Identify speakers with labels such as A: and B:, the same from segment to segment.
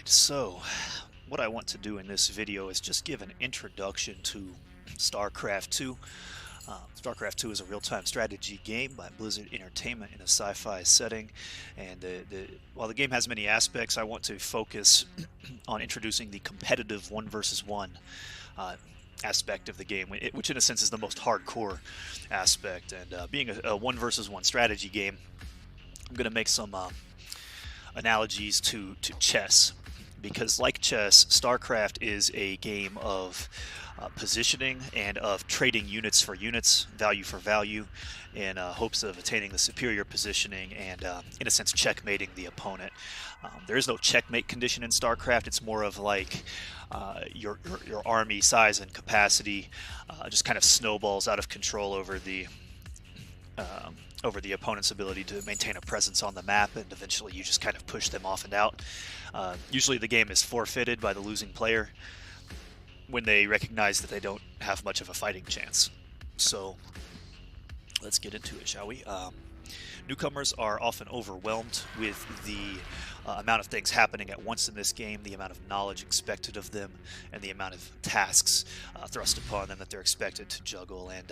A: So what I want to do in this video is just give an introduction to Starcraft 2. Starcraft 2 is a real-time strategy game by Blizzard Entertainment in a sci-fi setting, and while the game has many aspects, I want to focus on introducing the competitive one versus one aspect of the game, which in a sense is the most hardcore aspect. And being a one versus one strategy game, I'm going to make some analogies to chess, because like chess, StarCraft is a game of positioning and of trading units for units, value for value, in hopes of attaining the superior positioning and, in a sense, checkmating the opponent. There is no checkmate condition in StarCraft. It's more of like your army size and capacity just kind of snowballs out of control over the opponent's ability to maintain a presence on the map, and eventually you just kind of push them off and out. Usually the game is forfeited by the losing player when they recognize that they don't have much of a fighting chance. So let's get into it, shall we? Newcomers are often overwhelmed with the amount of things happening at once in this game, the amount of knowledge expected of them, and the amount of tasks thrust upon them that they're expected to juggle. And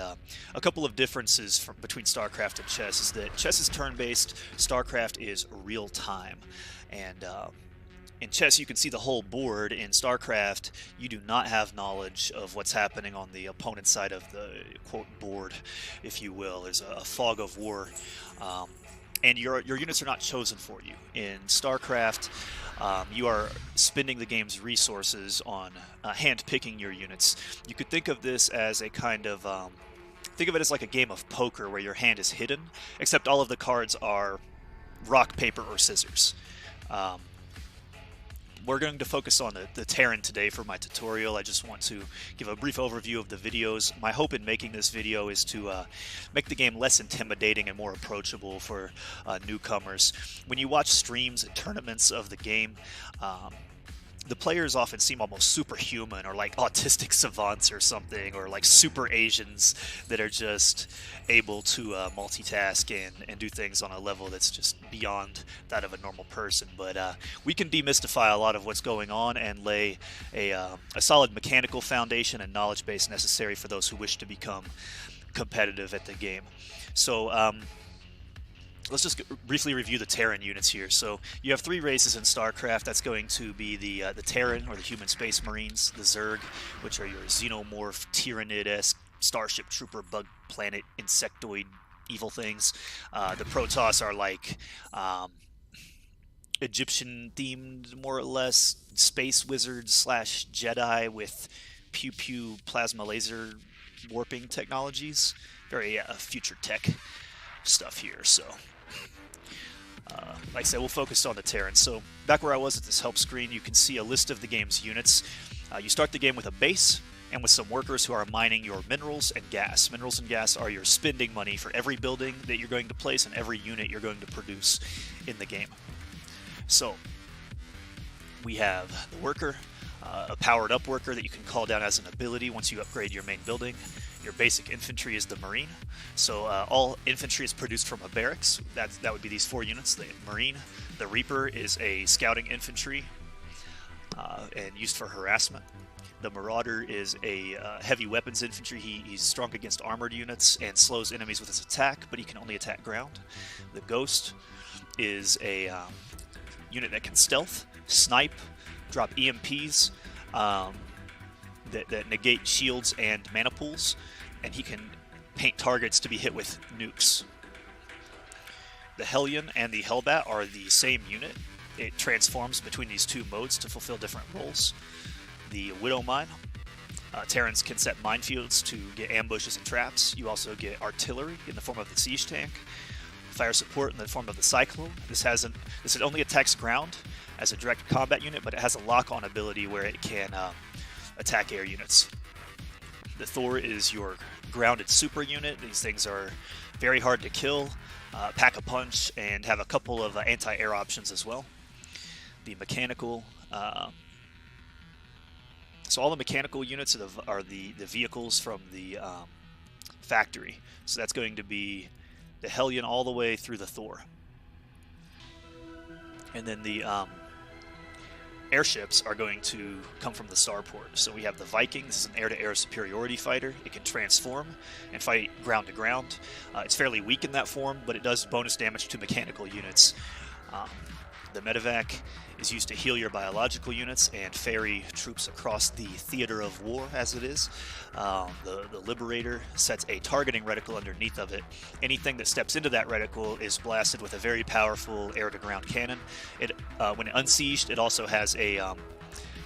A: a couple of differences between StarCraft and chess is that chess is turn-based, StarCraft is real-time. And in chess, you can see the whole board. In StarCraft, you do not have knowledge of what's happening on the opponent's side of the, quote, board, if you will. There's a fog of war, and your units are not chosen for you. In StarCraft, you are spending the game's resources on hand-picking your units. You could think of this as a kind of... think of it as like a game of poker where your hand is hidden, except all of the cards are rock, paper, or scissors. We're going to focus on the Terran today for my tutorial. I just want to give a brief overview of the videos. My hope in making this video is to make the game less intimidating and more approachable for newcomers. When you watch streams and tournaments of the game, the players often seem almost superhuman, or like autistic savants or something, or like super Asians that are just able to multitask and do things on a level that's just beyond that of a normal person. But we can demystify a lot of what's going on and lay a solid mechanical foundation and knowledge base necessary for those who wish to become competitive at the game. So let's just briefly review the Terran units here. So you have three races in StarCraft. That's going to be the Terran, or the Human Space Marines, the Zerg, which are your xenomorph, Tyranid-esque, starship trooper, bug planet, insectoid, evil things. The Protoss are like Egyptian-themed, more or less, space wizards slash Jedi with pew-pew plasma laser warping technologies. Very future tech stuff here. So like I said, we'll focus on the Terran. So back where I was at this help screen, you can see a list of the game's units. You start the game with a base and with some workers who are mining your minerals and gas. Minerals and gas are your spending money for every building that you're going to place and every unit you're going to produce in the game. So we have the worker, a powered up worker that you can call down as an ability once you upgrade your main building. Your basic infantry is the Marine. So all infantry is produced from a barracks. That would be these four units. The Marine. The Reaper is a scouting infantry and used for harassment. The Marauder is a heavy weapons infantry. He's strong against armored units and slows enemies with his attack, but he can only attack ground. The Ghost is a unit that can stealth, snipe, drop EMPs, that negate shields and mana pools, and he can paint targets to be hit with nukes. The Hellion and the Hellbat are the same unit. It transforms between these two modes to fulfill different roles. The Widowmine. Terrans can set minefields to get ambushes and traps. You also get artillery in the form of the siege tank. Fire support in the form of the Cyclone. This only attacks ground as a direct combat unit, but it has a lock-on ability where it can attack air units. The Thor is your grounded super unit. These things are very hard to kill, pack a punch, and have a couple of anti-air options as well. The mechanical, so all the mechanical units are the vehicles from the factory. So that's going to be the Hellion all the way through the Thor. And then the airships are going to come from the starport. So we have the Viking. This is an air-to-air superiority fighter. It can transform and fight ground-to-ground. It's fairly weak in that form, but it does bonus damage to mechanical units. The medevac is used to heal your biological units and ferry troops across the theater of war, as it is. The Liberator sets a targeting reticle underneath of it. Anything that steps into that reticle is blasted with a very powerful air-to-ground cannon. When it unsieged, it also has a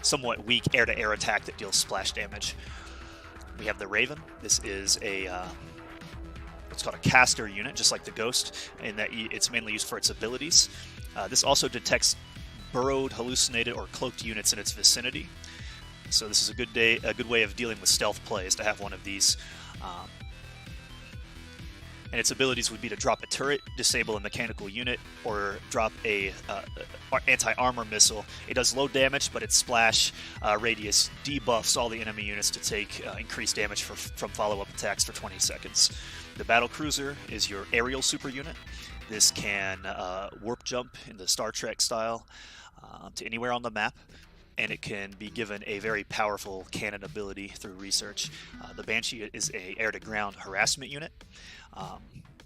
A: somewhat weak air-to-air attack that deals splash damage. We have the Raven. This is a what's called a caster unit, just like the Ghost, in that it's mainly used for its abilities. This also detects burrowed, hallucinated, or cloaked units in its vicinity. So this is a good way of dealing with stealth plays to have one of these. And its abilities would be to drop a turret, disable a mechanical unit, or drop a anti-armor missile. It does low damage, but its splash radius debuffs all the enemy units to take increased damage from follow-up attacks for 20 seconds. The Battle Cruiser is your aerial super unit. This can warp jump in the Star Trek style to anywhere on the map, and it can be given a very powerful cannon ability through research. The Banshee is a air-to-ground harassment unit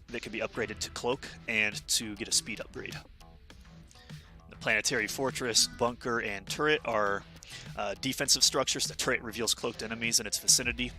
A: that can be upgraded to cloak and to get a speed upgrade. The Planetary Fortress, bunker, and turret are defensive structures. The turret reveals cloaked enemies in its vicinity.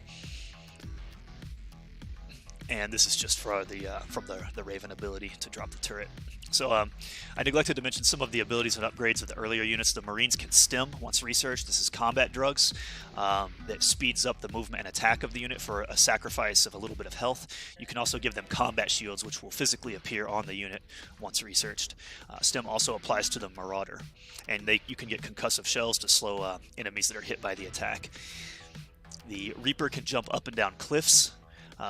A: And this is just for from the Raven ability to drop the turret. So I neglected to mention some of the abilities and upgrades of the earlier units. The Marines can stim once researched. This is combat drugs that speeds up the movement and attack of the unit for a sacrifice of a little bit of health. You can also give them combat shields, which will physically appear on the unit once researched. Stim also applies to the Marauder, and you can get concussive shells to slow enemies that are hit by the attack. The Reaper can jump up and down cliffs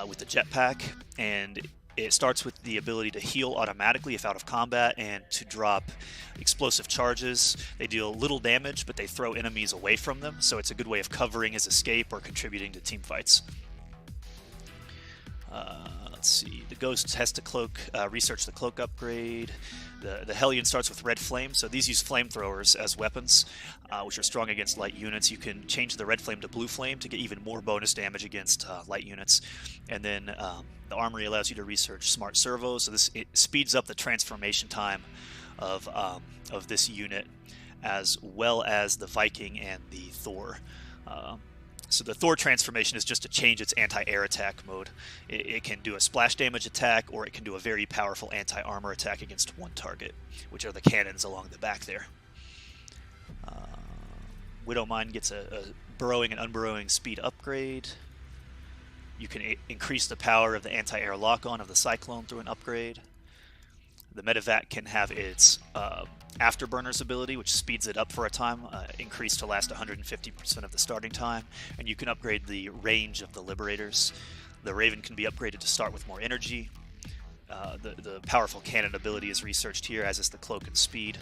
A: with the jetpack, and it starts with the ability to heal automatically if out of combat and to drop explosive charges. They deal little damage, but they throw enemies away from them, so it's a good way of covering his escape or contributing to team fights. Let's see, the Ghost has to research the cloak upgrade. The Hellion starts with Red Flame, so these use flamethrowers as weapons, which are strong against light units. You can change the Red Flame to Blue Flame to get even more bonus damage against light units. And then the Armory allows you to research Smart Servos, so it speeds up the transformation time of this unit, as well as the Viking and the Thor. So the Thor transformation is just to change its anti-air attack mode. It can do a splash damage attack, or it can do a very powerful anti-armor attack against one target, which are the cannons along the back there. Widowmine gets a burrowing and unburrowing speed upgrade. You can increase the power of the anti-air lock-on of the Cyclone through an upgrade. The Medevac can have its Afterburners ability, which speeds it up for a time, increased to last 150% of the starting time, and you can upgrade the range of the Liberators. The Raven can be upgraded to start with more energy. The powerful cannon ability is researched here, as is the cloak and speed,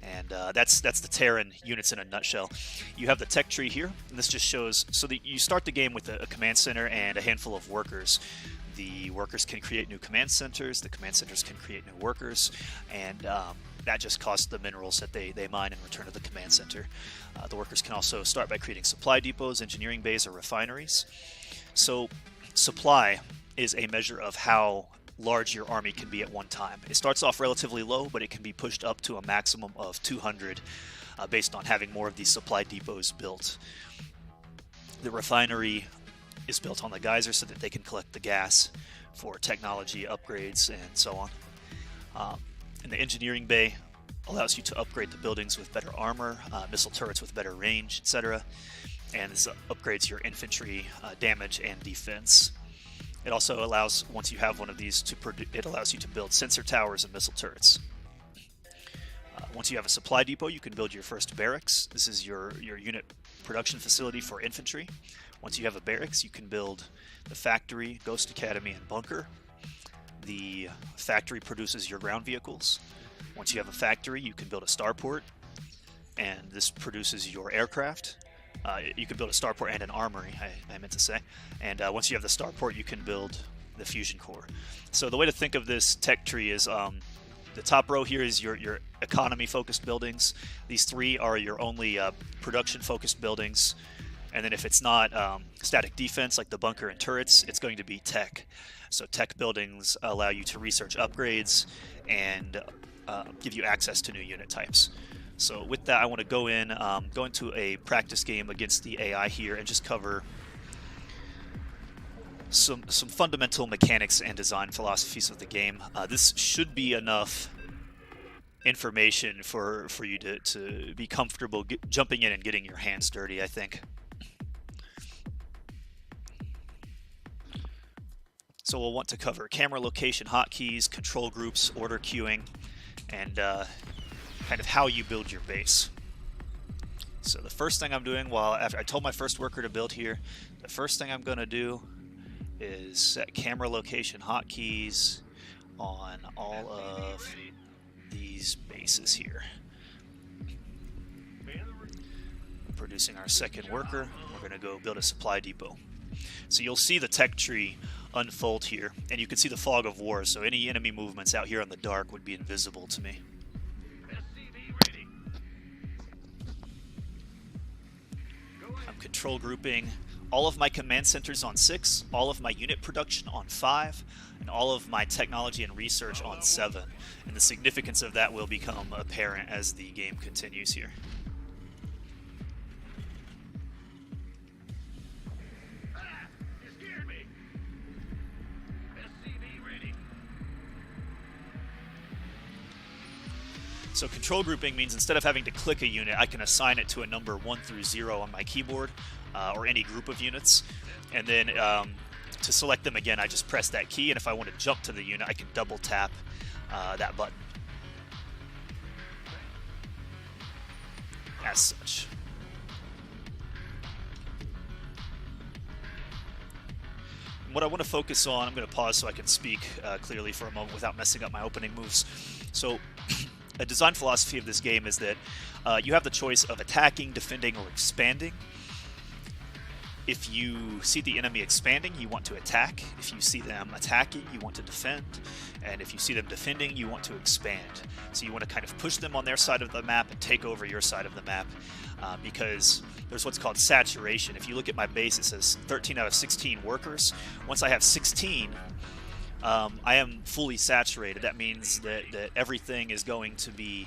A: and that's the Terran units in a nutshell. You have the tech tree here, and this just shows, so that you start the game with a command center and a handful of workers. The workers can create new command centers, the command centers can create new workers, and that just costs the minerals that they mine and return to the command center. The workers can also start by creating supply depots, engineering bays, or refineries. So supply is a measure of how large your army can be at one time. It starts off relatively low, but it can be pushed up to a maximum of 200 based on having more of these supply depots built. The refinery is built on the geyser so that they can collect the gas for technology upgrades and so on. And the engineering bay allows you to upgrade the buildings with better armor, missile turrets with better range, etc. And this upgrades your infantry damage and defense. It also allows, once you have one of these, it allows you to build sensor towers and missile turrets. Once you have a supply depot, you can build your first barracks. This is your unit production facility for infantry. Once you have a barracks, you can build the factory, Ghost Academy, and bunker. The factory produces your ground vehicles. Once you have a factory, you can build a starport, and this produces your aircraft. You can build a starport and an armory, I meant to say. And once you have the starport, you can build the fusion core. So the way to think of this tech tree is the top row here is your economy-focused buildings. These 3 are your only production-focused buildings. And then if it's not static defense like the bunker and turrets, it's going to be tech. So tech buildings allow you to research upgrades and give you access to new unit types. So with that, I want to go into a practice game against the AI here and just cover some fundamental mechanics and design philosophies of the game. This should be enough information for you to be comfortable jumping in and getting your hands dirty, I think. So we'll want to cover camera location hotkeys, control groups, order queuing, and kind of how you build your base. So the first thing I'm doing, after I told my first worker to build here, the first thing I'm going to do is set camera location hotkeys on all of these bases here. Producing our second worker, we're going to go build a supply depot. So you'll see the tech tree unfold here, and you can see the fog of war, so any enemy movements out here in the dark would be invisible to me. I'm control grouping all of my command centers on 6, all of my unit production on 5, and all of my technology and research on 7. And the significance of that will become apparent as the game continues here. So control grouping means instead of having to click a unit, I can assign it to a number 1 through 0 on my keyboard, or any group of units. And then to select them again, I just press that key, and if I want to jump to the unit, I can double tap that button. As such. What I want to focus on, I'm going to pause so I can speak clearly for a moment without messing up my opening moves. So a design philosophy of this game is that you have the choice of attacking, defending, or expanding. If you see the enemy expanding, you want to attack. If you see them attacking, you want to defend. And if you see them defending, you want to expand. So you want to kind of push them on their side of the map and take over your side of the map, because there's what's called saturation. If you look at my base, it says 13 out of 16 workers. Once I have 16, I am fully saturated. That means that everything is going to be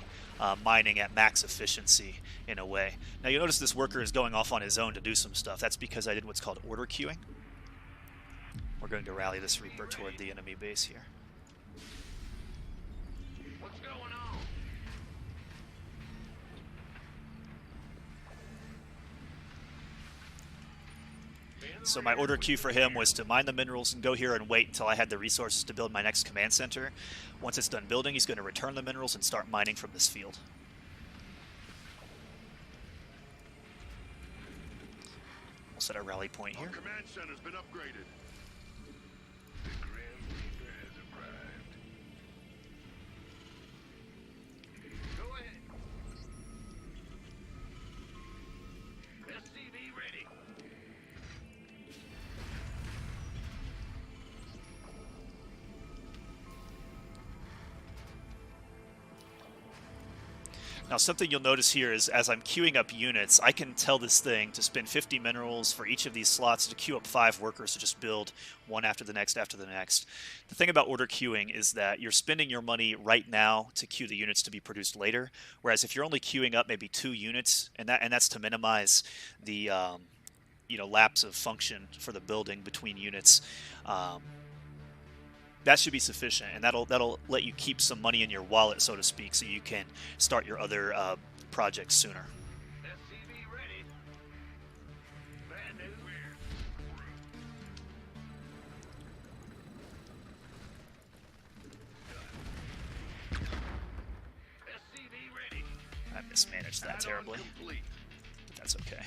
A: mining at max efficiency in a way. Now you'll notice this worker is going off on his own to do some stuff. That's because I did what's called order queuing. We're going to rally this Reaper toward the enemy base here.
B: What's going on?
A: So my order queue for him was to mine the minerals and go here and wait until I had the resources to build my next command center. Once it's done building, he's going to return the minerals and start mining from this field. We'll set our rally point here.
B: Our command center's been upgraded. The Grand Reaper has arrived. Go ahead. SCV ready.
A: Now something you'll notice here is as I'm queuing up units, I can tell this thing to spend 50 minerals for each of these slots to queue up 5 workers to just build one after the next after the next. The thing about order queuing is that you're spending your money right now to queue the units to be produced later, whereas if you're only queuing up maybe 2 units, and that's to minimize the lapse of function for the building between units, that should be sufficient, and that'll let you keep some money in your wallet, so to speak, so you can start your other projects sooner.
B: SCV ready. Bad news. SCV ready.
A: I mismanaged that terribly,
B: Complete.
A: but that's okay.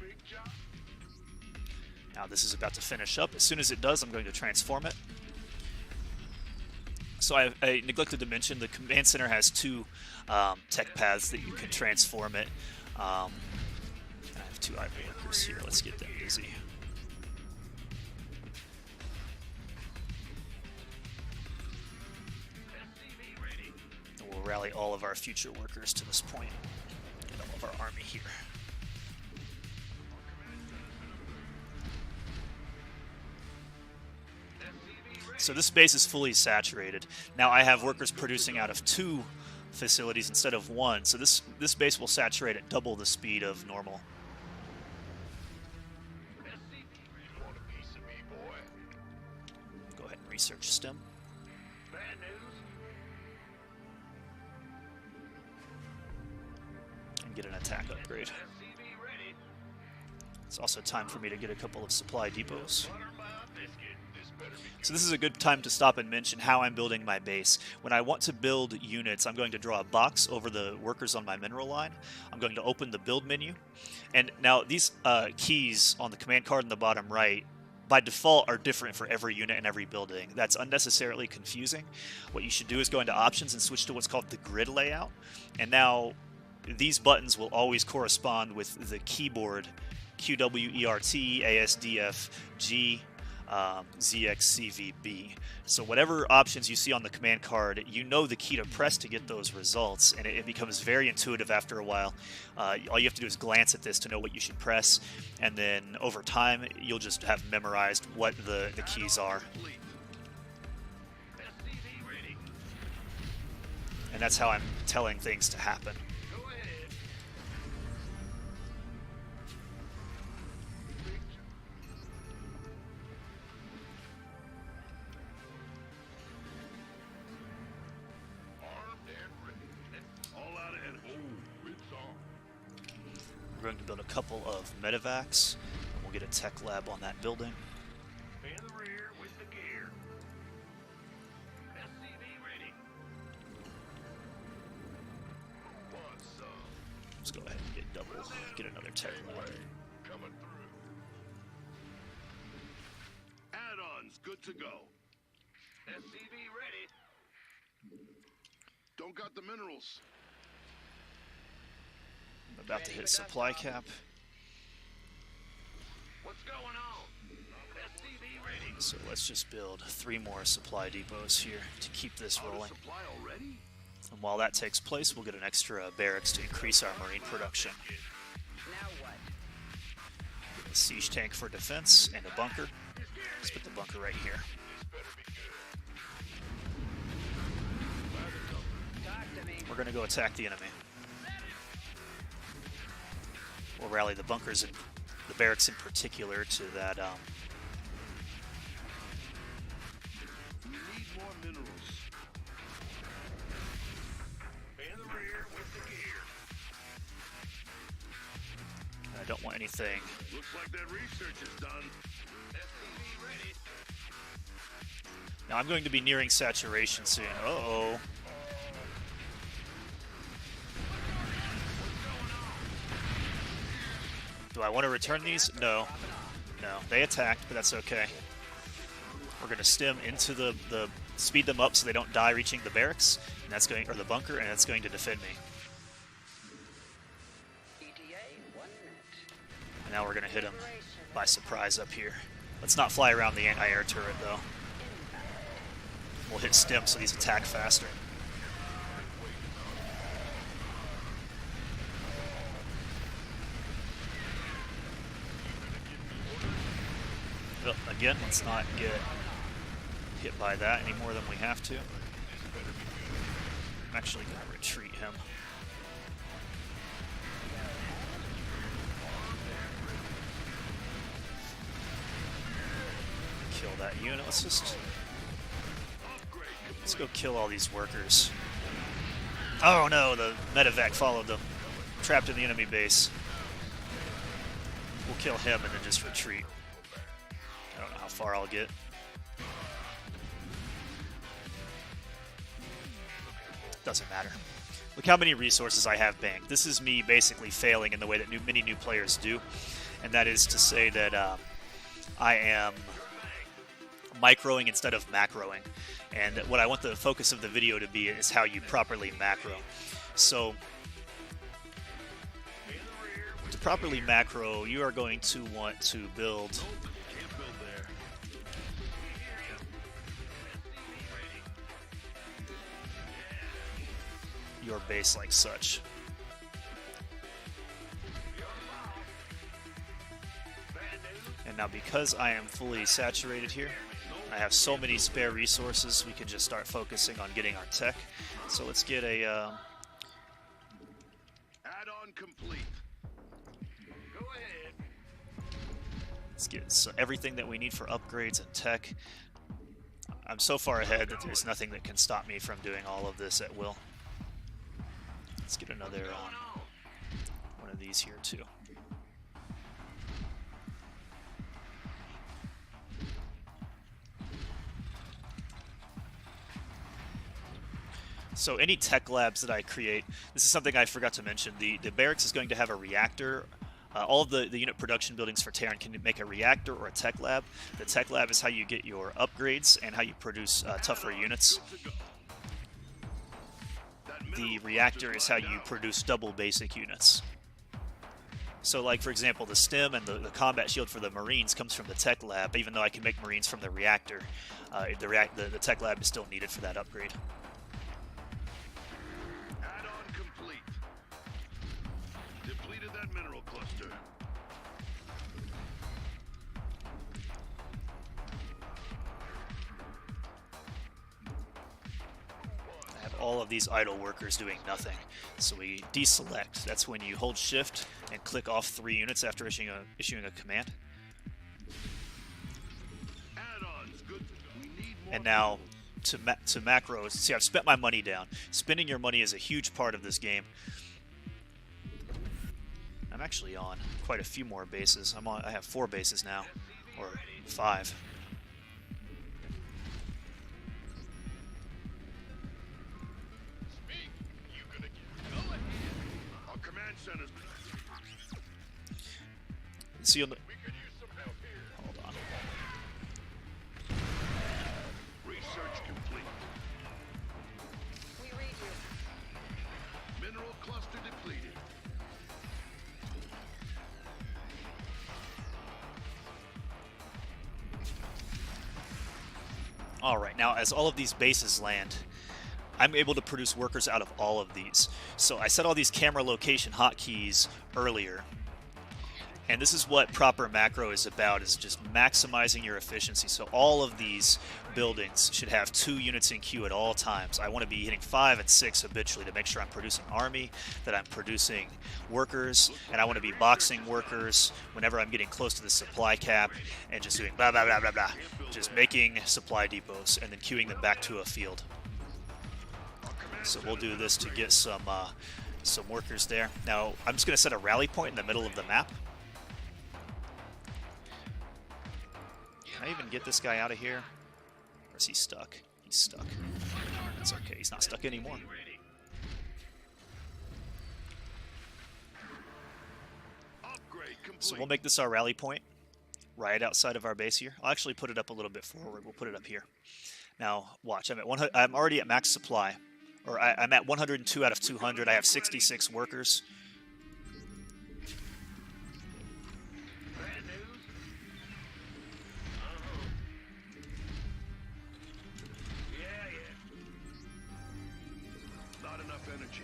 B: Big job.
A: Now this is about to finish up. As soon as it does, I'm going to transform it. So I neglected to mention the command center has 2 tech paths that you can transform it. I have 2 idle workers here. Let's get them busy. rally all of our future workers to this point. Get all of our army here. So this base is fully saturated. Now I have workers producing out of 2 facilities instead of 1, so this base will saturate at double the speed of normal. Go ahead and research STEM. And get an attack upgrade. It's also time for me to get a couple of supply depots. So this is a good time to stop and mention how I'm building my base. When I want to build units, I'm going to draw a box over the workers on my mineral line. I'm going to open the build menu. And now these keys on the command card in the bottom right, by default, are different for every unit and every building. That's unnecessarily confusing. What you should do is go into options and switch to what's called the grid layout. And now these buttons will always correspond with the keyboard QWERT, ASDF, G, ZXCVB. So whatever options you see on the command card, you know the key to press to get those results, and it becomes very intuitive after a while. All you have to do is glance at this to know what you should press, and then over time you'll just have memorized what the keys are. And that's how I'm telling things to happen. We're going to build a couple of medevacs, and we'll get a tech lab on that building.
B: In the rear with the gear. SCV ready.
A: Let's go ahead and get another tech lab.
B: Coming through. Add-ons good to go. SCV ready. Don't got the minerals.
A: I'm about to hit supply cap.
B: What's going on? SCV ready.
A: So let's just build 3 more supply depots here to keep this rolling.
B: Supply already?
A: And while that takes place, we'll get an extra barracks to increase our marine production.
C: Now what?
A: A siege tank for defense and a bunker. Let's put the bunker right here.
C: Talk to me.
A: We're going to go attack the enemy. We'll rally the bunkers and the barracks in particular to that
B: We need more minerals. In the rear with the gear.
A: I don't want anything.
B: Looks like that research is done. SCV ready.
A: Now I'm going to be nearing saturation soon. Uh-oh. Do I want to return these? No. No. They attacked, but that's okay. We're going to stem into the speed them up so they don't die reaching the barracks, and that's going, or the bunker, and that's going to defend me.
C: ETA 1 minute.
A: And now we're going to hit them by surprise up here. Let's not fly around the anti-air turret, though. We'll hit stem so these attack faster. Oh, again, let's not get hit by that any more than we have to. I'm actually going to retreat him. Kill that unit. Let's go kill all these workers. Oh no, the medevac followed them. Trapped in the enemy base. We'll kill him and then just retreat. I don't know how far I'll get. Doesn't matter. Look how many resources I have banked. This is me basically failing in the way that many new players do, and that is to say that I am microing instead of macroing. And what I want the focus of the video to be is how you properly macro. So, to properly macro, you are going to want to build your base like such. And now because I am fully saturated here, I have so many spare resources, we can just start focusing on getting our tech. So let's get a...
B: Add-on complete. Go ahead.
A: let's get everything that we need for upgrades and tech. I'm so far ahead that there's nothing that can stop me from doing all of this at will. Let's get another one of these here too. So any tech labs that I create, this is something I forgot to mention, the barracks is going to have a reactor. All of the unit production buildings for Terran can make a reactor or a tech lab. The tech lab is how you get your upgrades and how you produce tougher units. The reactor is how you produce double basic units. So like, for example, the stem and the combat shield for the Marines comes from the tech lab, even though I can make Marines from the reactor. The tech lab is still needed for that upgrade.
B: Add-on complete. Depleted that mineral cluster.
A: I have all of these idle workers doing nothing. So we deselect. That's when you hold shift and click off 3 units after issuing a command.
B: Add-ons good. We need more.
A: And now to macros. See, I've spent my money down. Spending your money is a huge part of this game. I'm actually on quite a few more bases. I have 4 bases now, or 5.
B: Our command centers.
A: See,
B: We could use some help here.
A: hold on.
B: Research complete.
C: We read you.
B: Mineral cluster depleted.
A: Alright, now as all of these bases land, I'm able to produce workers out of all of these. So I set all these camera location hotkeys earlier. And this is what proper macro is about, is just maximizing your efficiency. So all of these buildings should have 2 units in queue at all times. I want to be hitting 5 and 6 habitually to make sure I'm producing army, that I'm producing workers, and I want to be boxing workers whenever I'm getting close to the supply cap, and just doing blah, blah, blah, blah, blah. Just making supply depots and then queuing them back to a field. So we'll do this to get some workers there. Now, I'm just going to set a rally point in the middle of the map. Can I even get this guy out of here? Or is he stuck? He's stuck. That's okay, he's not stuck anymore.
B: Upgrade complete.
A: So we'll make this our rally point, right outside of our base here. I'll actually put it up a little bit forward. We'll put it up here. Now, watch. I'm already at max supply. Or I'm at 102 out of 200. I have 66 workers.
B: Bad news? Yeah. Not enough energy.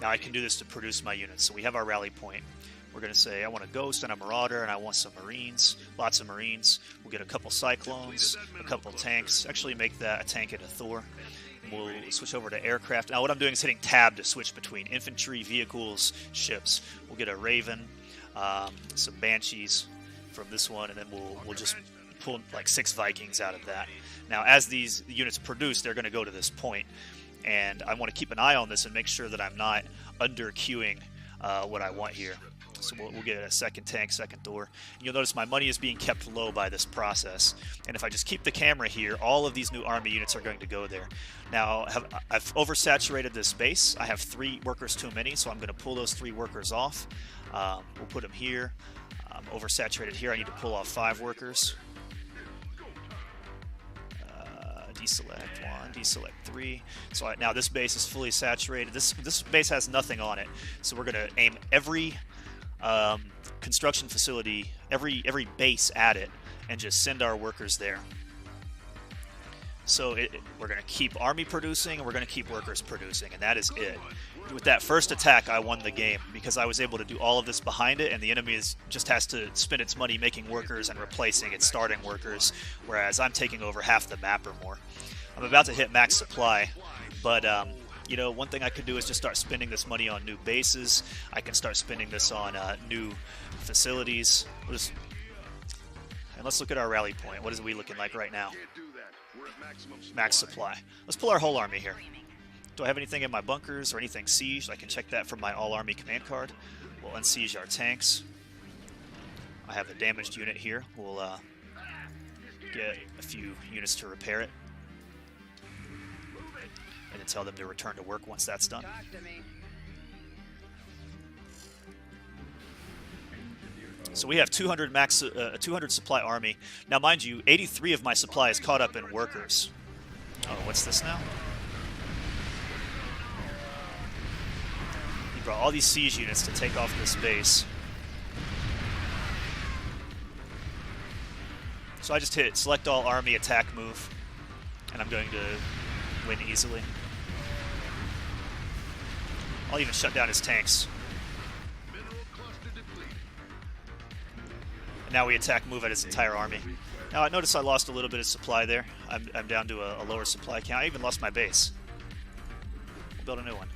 A: Now I can do this to produce my units. So we have our rally point. We're going to say I want a Ghost and a Marauder, and I want some Marines. Lots of Marines. We'll get a couple Cyclones, a couple tanks. Actually make that a tank and a Thor. We'll switch over to aircraft. Now what I'm doing is hitting tab to switch between infantry, vehicles, ships. We'll get a Raven, some Banshees from this one, and then we'll just pull like 6 Vikings out of that. Now as these units produce, they're going to go to this point, and I want to keep an eye on this and make sure that I'm not under queuing what I want here. So we'll get a second tank, second Thor. You'll notice my money is being kept low by this process. And if I just keep the camera here, all of these new army units are going to go there. Now, I've oversaturated this base. I have 3 workers too many, so I'm going to pull those 3 workers off. We'll put them here. I'm oversaturated here. I need to pull off 5 workers. Deselect 1, deselect 3. So now this base is fully saturated. This base has nothing on it. So we're going to aim every construction facility, every base at it, and just send our workers there. So we're going to keep army producing, and we're going to keep workers producing, and that is it. With that first attack, I won the game because I was able to do all of this behind it, and the enemy just has to spend its money making workers and replacing its starting workers, whereas I'm taking over half the map or more. I'm about to hit max supply, but you know, one thing I could do is just start spending this money on new bases. I can start spending this on new facilities. And let's look at our rally point. What is we looking like right now? Max supply. Let's pull our whole army here. Do I have anything in my bunkers or anything sieged? I can check that from my all-army command card. We'll unsiege our tanks. I have a damaged unit here. We'll get a few units to repair it. And then tell them to return to work once that's done. So we have 200 supply army. Now, mind you, 83 of my supply is caught up in workers. Oh, what's this now? He brought all these siege units to take off this base. So I just hit select all army attack move, and I'm going to win easily. I'll even shut down his tanks. And now we attack move at his entire army. Now I notice I lost a little bit of supply there. I'm down to a lower supply count. I even lost my base. We'll build a new one.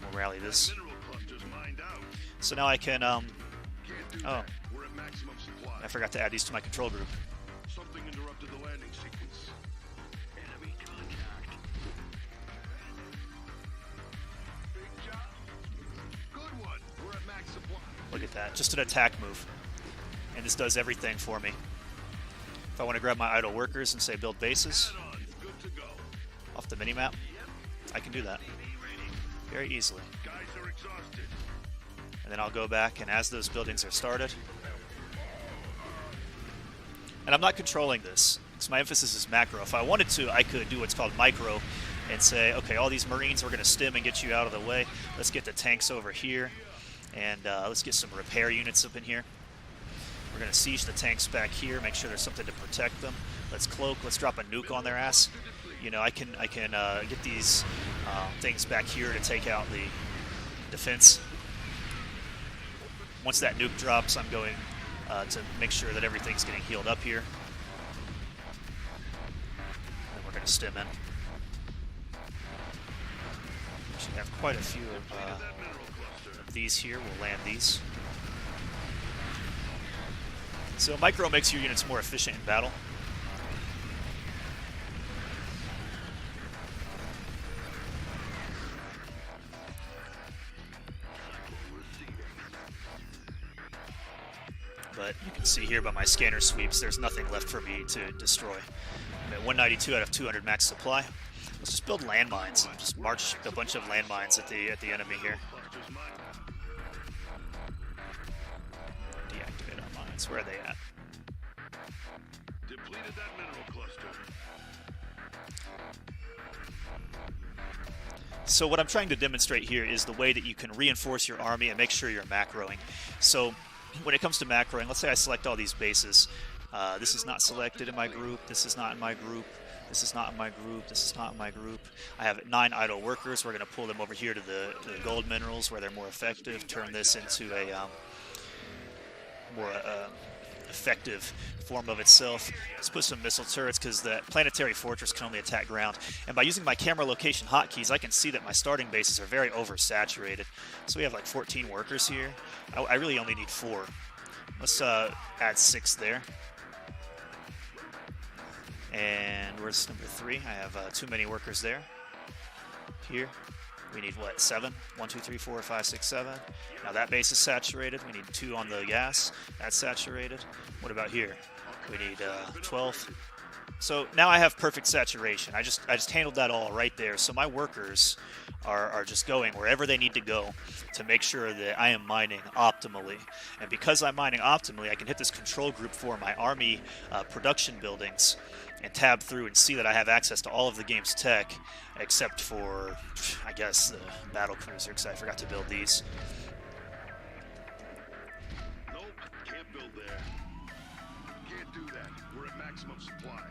A: We'll rally this. So now I can, oh, I forgot to add these to my control group.
B: Something interrupted the landing sequence. Enemy contact. Big job. Good one. We're at max supply.
A: Look at that. Just an attack move. And this does everything for me. If I want to grab my idle workers and say build bases
B: Good to go.
A: off the minimap, I can do that very easily.
B: Guys are exhausted.
A: And then I'll go back, and as those buildings are started, and I'm not controlling this because my emphasis is macro. If I wanted to, I could do what's called micro and say, okay, all these Marines, we're going to stim and get you out of the way. Let's get the tanks over here, and let's get some repair units up in here. We're going to siege the tanks back here, make sure there's something to protect them. Let's cloak. Let's drop a nuke on their ass. You know, I can get these things back here to take out the defense. Once that nuke drops, I'm going to make sure that everything's getting healed up here. And we're going to stim in. We should have quite a few of these here. We'll land these. So micro makes your units more efficient in battle. But you can see here by my scanner sweeps, there's nothing left for me to destroy. I'm at 192 out of 200 max supply. Let's just build landmines. Just march a bunch of landmines at the enemy here. Deactivate our mines. Where are they at?
B: Depleted that mineral cluster.
A: So what I'm trying to demonstrate here is the way that you can reinforce your army and make sure you're macroing. So when it comes to macroing, let's say I select all these bases. This is not selected in my group. This is not in my group. This is not in my group. This is not in my group. I have 9 idle workers. We're going to pull them over here to the gold minerals where they're more effective. Turn this into a more effective form of itself. Let's put some missile turrets because the planetary fortress can only attack ground. And by using my camera location hotkeys, I can see that my starting bases are very oversaturated. So we have like 14 workers here. I really only need 4. Let's add 6 there. And where's number 3? I have too many workers there. Here. We need what, 7? 1, 2, 3, 4, 5, 6, 7. Now that base is saturated. We need 2 on the gas. That's saturated. What about here? We need 12. So now I have perfect saturation. I just handled that all right there. So my workers are just going wherever they need to go to make sure that I am mining optimally. And because I'm mining optimally, I can hit this control group for my army production buildings and tab through and see that I have access to all of the game's tech, except for, I guess, the battle cruiser, because I forgot to build these.
B: Nope, can't build there. Can't do that. We're at max maximum supply.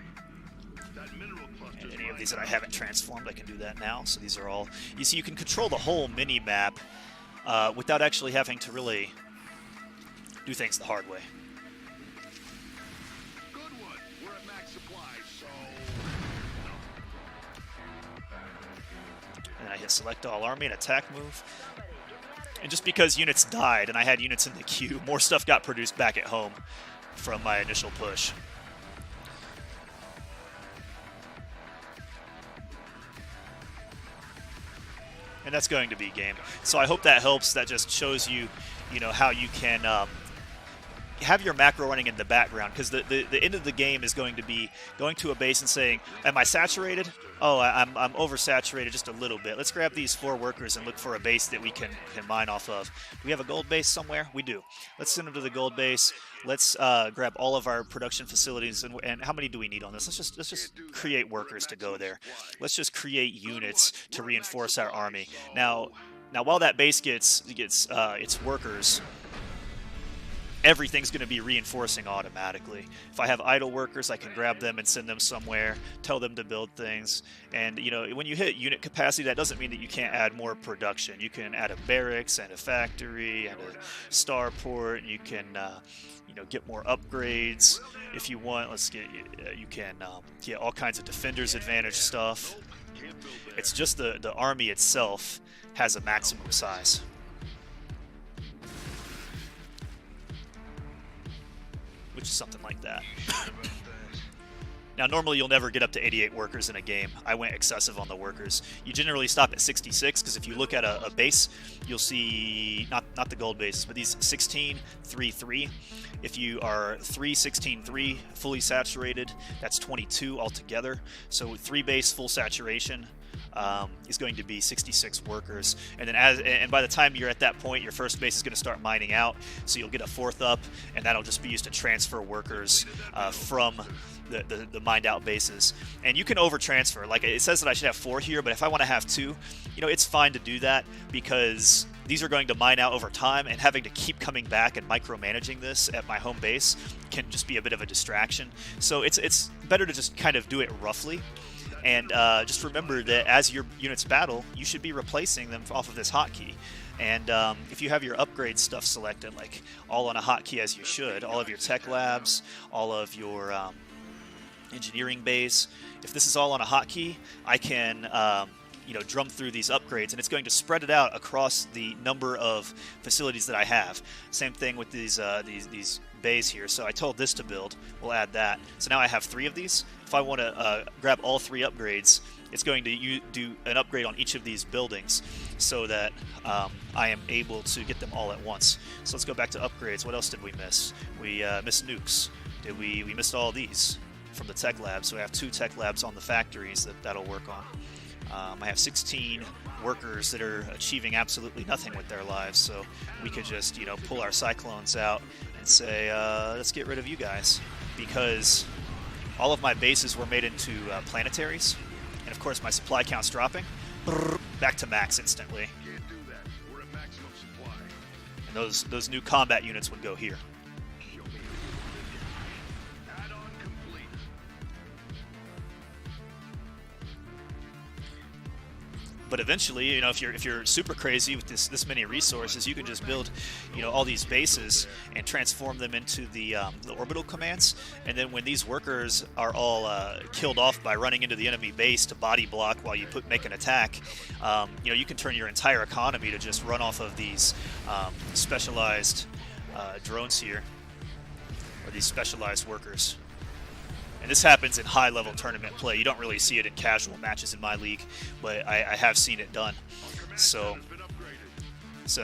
B: That mineral cluster.
A: And any of these that I haven't transformed, I can do that now. So these are all... You see, you can control the whole mini-map without actually having to really do things the hard way.
B: Good one. We're at max supply, so
A: And I hit select all army and attack move. And just because units died and I had units in the queue, more stuff got produced back at home from my initial push. And that's going to be game. So I hope that helps. That just shows you, you know, how you can have your macro running in the background, because the end of the game is going to be going to a base and saying, am I saturated? Oh, I'm oversaturated just a little bit. Let's grab these 4 workers and look for a base that we can mine off of. Do we have a gold base somewhere? We do. Let's send them to the gold base. Let's grab all of our production facilities. And how many do we need on this? Let's just create workers to go there. Let's just create units to reinforce our army. Now while that base gets its workers, everything's going to be reinforcing automatically. If I have idle workers, I can grab them and send them somewhere, tell them to build things. And, you know, when you hit unit capacity, that doesn't mean that you can't add more production. You can add a barracks and a factory and a starport, and you can, you know, get more upgrades if you want. Let's get, you can get all kinds of defenders advantage stuff. It's just the army itself has a maximum size. Which is something like that. Now, normally you'll never get up to 88 workers in a game. I went excessive on the workers. You generally stop at 66, because if you look at a base, you'll see, not the gold bases, but these 16, 3, 3. If you are 3, 16, 3, fully saturated, that's 22 altogether. So 3 base full saturation is going to be 66 workers, and then and by the time you're at that point, your first base is going to start mining out, so you'll get a 4th up, and that'll just be used to transfer workers from the mined out bases. And you can over transfer. Like it says that I should have 4 here, but if I want to have 2, you know, it's fine to do that, because these are going to mine out over time, and having to keep coming back and micromanaging this at my home base can just be a bit of a distraction. So it's better to just kind of do it roughly. And just remember that as your units battle, you should be replacing them off of this hotkey. And if you have your upgrade stuff selected, like all on a hotkey as you should, all of your tech labs, all of your engineering base, if this is all on a hotkey, I can you know, drum through these upgrades, and it's going to spread it out across the number of facilities that I have. Same thing with these bays here. So I told this to build. We'll add that. So now I have 3 of these. If I want to grab all 3 upgrades, it's going to do an upgrade on each of these buildings, so that I am able to get them all at once. So let's go back to upgrades. What else did we miss? We missed nukes. We missed all these from the tech labs. So I have 2 tech labs on the factories that'll work on. I have 16 workers that are achieving absolutely nothing with their lives, so we could just, you know, pull our cyclones out and say, let's get rid of you guys, because all of my bases were made into planetaries, and of course my supply count's dropping. Back to max instantly.
B: can't do that. We're at maximum supply.
A: And those new combat units would go here.
B: Show me. Add-on complete.
A: But eventually, you know, if you're super crazy with this many resources, you can just build, you know, all these bases and transform them into the orbital commands. And then when these workers are all killed off by running into the enemy base to body block while you make an attack, you know, you can turn your entire economy to just run off of these specialized drones here, or these specialized workers. And this happens in high-level tournament play. You don't really see it in casual matches in my league, but I have seen it done. So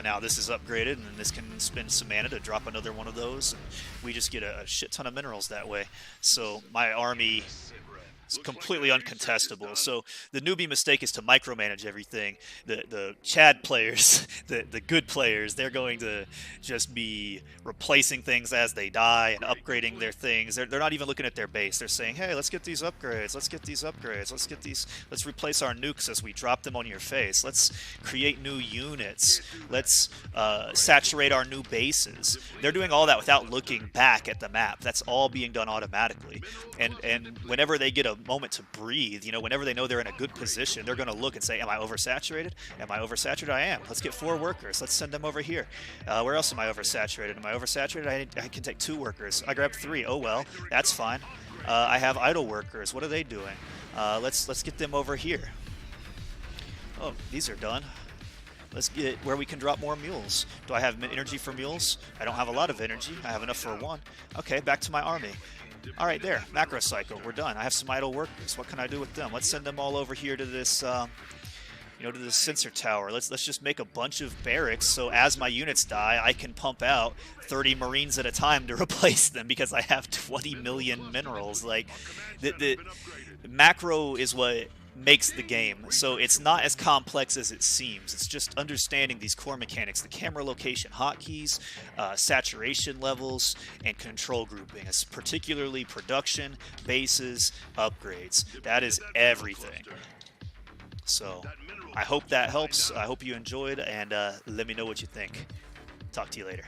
A: now this is upgraded, and then this can spend some mana to drop another one of those, and we just get a shit ton of minerals that way. So my army It's completely uncontestable. So the newbie mistake is to micromanage everything. The Chad players, the good players, they're going to just be replacing things as they die and upgrading their things. They're not even looking at their base. They're saying, hey, let's get these upgrades. Let's get these upgrades. Let's replace our nukes as we drop them on your face. Let's create new units. Let's saturate our new bases. They're doing all that without looking back at the map. That's all being done automatically. And whenever they get a moment to breathe, you know, whenever they know they're in a good position, they're going to look and say, am I oversaturated? Am I oversaturated? I am. Let's get 4 workers. Let's send them over here. Where else am I oversaturated? Am I oversaturated? I can take 2 workers. I grabbed 3. Oh well, that's fine. I have idle workers. What are they doing? Let's get them over here. Oh, these are done. Let's get where we can drop more mules. Do I have energy for mules? I don't have a lot of energy. I have enough for 1. Okay, back to my army. All right, there, macro cycle. We're done. I have some idle workers. What can I do with them? Let's send them all over here to this, you know, to this sensor tower. Let's just make a bunch of barracks so as my units die, I can pump out 30 Marines at a time to replace them because I have 20 million minerals. Like, the macro is what makes the game, so it's not as complex as it seems. It's just understanding these core mechanics, the camera location hotkeys, saturation levels, and control grouping. It's particularly production, bases, upgrades. That is everything. So I hope that helps. I hope you enjoyed, and let me know what you think. Talk to you later.